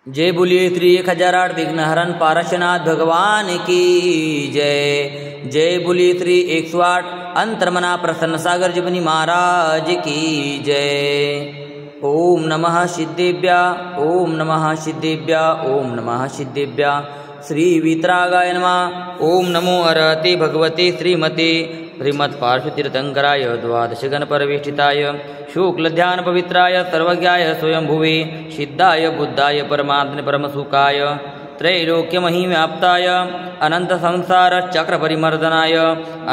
जय बोलिए श्री 1008 विघ्नहरण पार्श्वनाथ भगवान की जय। जय बोलिए श्री 108 अंतर्मना प्रसन्न सागर जपनी महाराज की जय। ओम नमः सिद्धेभ्या ओम नमः सिद्धेभ्या ओम नमः सिद्धेभ्या श्री वीतरागाय नमः। ओम नमो अरहते भगवते श्रीमते श्रीमत्पार्श्वतीर्थंकराय द्वादश गणपरिवेष्टिताय शुक्लध्यान पवित्राय सर्वज्ञाय स्वयंभुवे सिद्धाय बुद्धाय परमात्मने परमसुखाय त्रैलोक्यमहिव्याप्ताय अनंत संसार चक्र परिमर्दनाय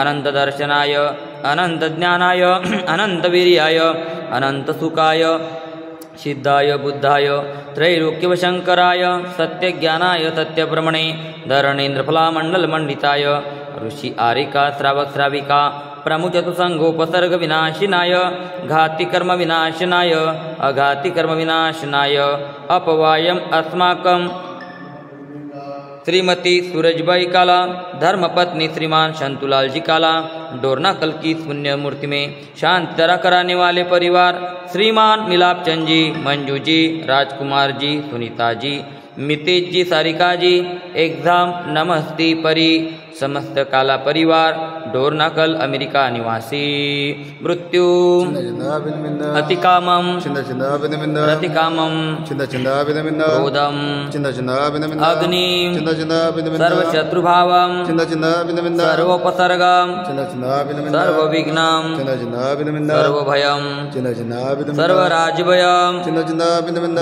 अनंत दर्शनाय अनंत ज्ञानाय अनंत वीर्याय अनंत सुखाय सिद्धाय बुद्धाय त्रैलोक्यवशंकराय सत्यज्ञानाय सत्यप्रमणे धरणेन्द्रफलामण्डलमण्डिताय ऋषि आरिका श्रावक श्राविका प्रमुचतु संगोपसर्ग विनाशिनाय घाति कर्म विनाशनाय अघाति कर्म विनाशनाय अपवायम अस्माकं श्रीमती सूरजबाई काला धर्मपत्नी श्रीमान शंतुलाल जी काला डोरनाकल की पुण्य मूर्ति में शांति तरह कराने वाले परिवार श्रीमान मिलाप चंद जी, मंजू जी, राजकुमार जी, सुनीता जी, मितेश जी, सारिका जी, एग्जाम नमस्ते परी समस्त काला परिवार डोरनाकल अमेरिका निवासी मृत्यु अतिकामम प्रतिकामम क्रोधम अग्निम सर्वशत्रुभावम सर्वोपसर्गम सर्वविघ्नम सर्वभयम सर्वराजभयम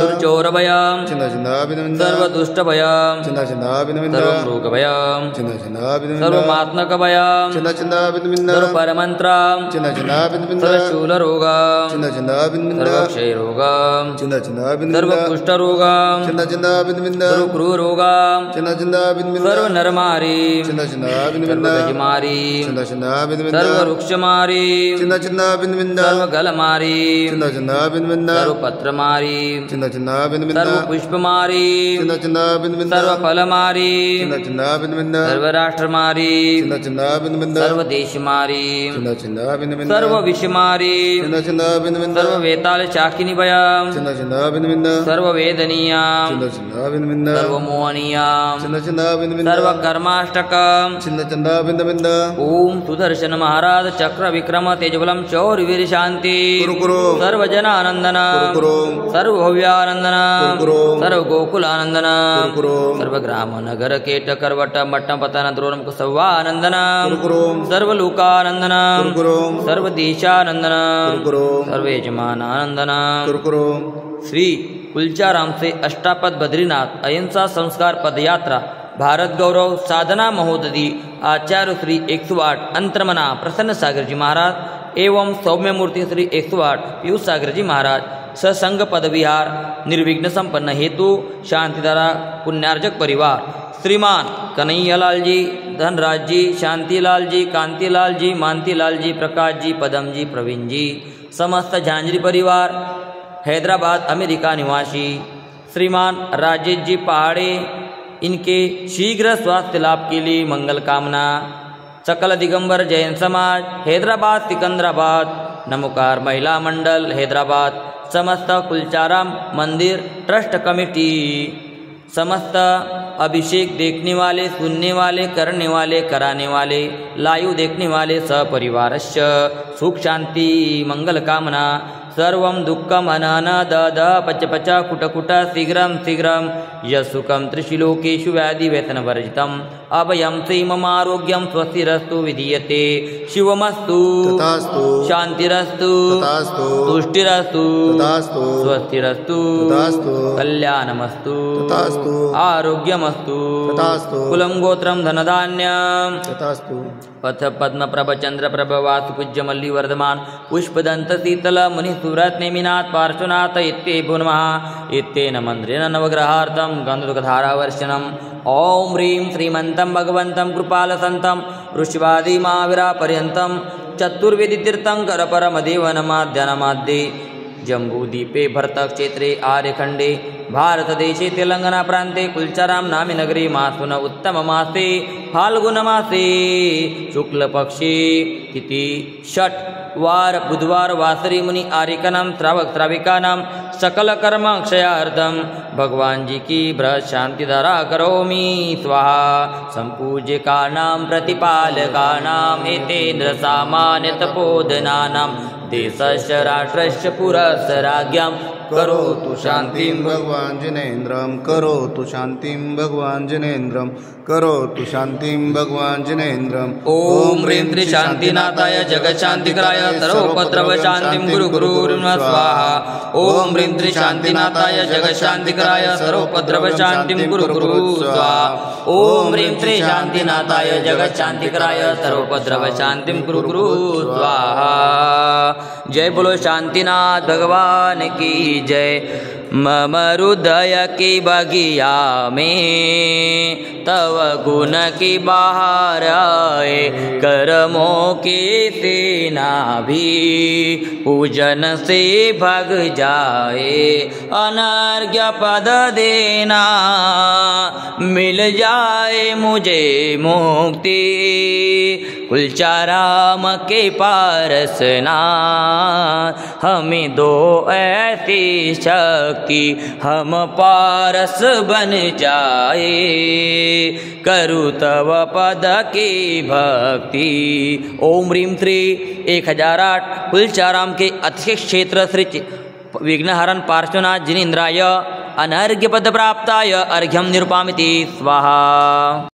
दुर्चोरभयम सर्वदुष्टभयम सर्वमृगभयम सर्वमात्मकभयम सर्वपरमन्त्रम सर्वशूलरोगम सर्वक्षयरोगम सर्वकुष्ठरोगम सर्वक्रूरोगम सर्वनरमारी सर्वगजमारी सर्ववृक्षमारी सर्वगलमारी सर्वपत्रमारी सर्वपुष्पमारी सर्वफलमारी सर्वराष्ट्रमारी सर्वदेशमारी सर्वविषमारी सर्ववेताल शाकिनीभयम सर्ववेदनीयाम सर्वमोहनीयाम सर्वकर्माष्टकम ओम सुदर्शन महाराज चक्र विक्रम तेजबलम शौर्यवीर शांति सर्वजनानंदन सर्वभव्यानंदन सर्वगोकुलानंदन सर्वग्राम नगर केट करवट मट्टम पतन द्रोणम कुसवानंदन सर्वलोकानंदन सर्वदेशानंदन सर्वयजमानानंदन श्री कुलचाराम से अष्टापद बद्रीनाथ अहिंसा संस्कार पदयात्रा भारत गौरव साधना महोदधि आचार्य श्री 108 अंतर्मना प्रसन्न सागर जी महाराज एवं सौम्य मूर्ति श्री 108 पीयूष सागर जी महाराज ससंग पद विहार निर्विघ्न संपन्न हेतु शांतिधारा पुण्यार्जक परिवार श्रीमान कन्हैयालाल जी, धनराज जी, शांतिलाल जी, कांतिलाल जी, मानतीलाल जी, प्रकाश जी, पदम जी, प्रवीण जी, समस्त झांझरी परिवार हैदराबाद अमेरिका निवासी श्रीमान राजेश जी पहाड़े इनके शीघ्र स्वास्थ्य लाभ के लिए मंगल कामना सकल दिगंबर जैन समाज हैदराबाद सिकंदराबाद नमोकार महिला मंडल हैदराबाद समस्त कुलचाराम मंदिर ट्रस्ट कमेटी समस्त अभिषेक देखने वाले सुनने वाले करने वाले कराने वाले लाइव देखने वाले सपरिवारस्य सुख शांति मंगल कामना सर्वं दुःखम अनहन दद पच पच कुट कुट शीघ्रं शीघ्रं यशुकं त्रिशिलोकेषु व्याधि व्यसन वर्जितम् अभयं श्री मम आरोग्यं स्वस्तिरस्तु विधीयते शिवमस्तु शांतिरस्तु तुष्टिरस्तु स्वस्तिरस्तु कल्याणमस्तु आरोग्यमस्तु कुलं गोत्रं धनधान्यं पथ पद्म प्रभ चंद्र प्रभ वासु पूज्य मल्ली वर्धमान पुष्पदंत शीतल मुनि सुव्रत नेमिनाथ पार्श्वनाथ इत्ते भुनमः इत्तेन मंत्रेण नवग्रहार्थं गन्धर्वधारावर्षणम् ओम ह्रीं श्रीमन्तं भगवन्तं कृपालसन्तं ऋषिवादी महावीरा पर्यन्तं चतुर्वेदी तीर्थंकर परमदेवनमाद्यनमाद्ये जम्बूद्वीपे भरतक्षेत्रे आर्यखण्डे भारतदेशे तेलंगाना प्रान्ते कुलचाराम नामी नगरे मासुन उत्तममासे फाल्गुनमासे शुक्लपक्षे तिथि षट् वार बुधवार वासरी मुनि आर्यकानां श्रावक श्राविकानां सकल कर्म क्षयार्थम भगवान जी की बृहत् शांति धारा करोमि स्वाहा। संपूज्यकानां प्रतिपालकानां एतेन्द्र सामान्य तपोधनानां देशस्य राष्ट्रस्य पुरस्य राज्ञां करोतु शांतिं भगवान् जिनेन्द्रं करोतु शांतिं भगवान् जिनेन्द्रं करोतु शांतिं भगवान् जिनेन्द्रं। ओम ह्रीं त्रिशान्तिनाथाय जगत्शान्तिकराय सर्वोपद्रव शान्तिं गुरु स्वाहा। ओम ह्रीं त्रिशान्तिनाथाय जगत्शान्तिकराय सर्वोपद्रव शान्तिं गुरु स्वाहा। ओम ह्रीं त्रिशान्तिनाथाय जगत्शान्तिकराय सर्वोपद्रव शान्तिं गुरु स्वाहा। जय बोलो शांतिनाथ भगवान की जय। मम हृदय की बगिया में तव गुण की बहार आए, कर्मों की सेना भी पूजन से भग जाए। अनर्घ्य पद देना मिल जाए मुझे मुक्ति, कुलचाराम के पारसना हमें दो ऐसी शक्ति, हम पारस बन जाए, करु तव पद की भक्ति। ओम ह्रीं श्री 1008 कुलचाराम के अध्यक्ष क्षेत्र श्री विघ्नहरण पार्श्वनाथ जिनेन्द्राय अनर्घ्य पद प्राप्ताय अर्घ्यम निरूपामिति स्वाहा।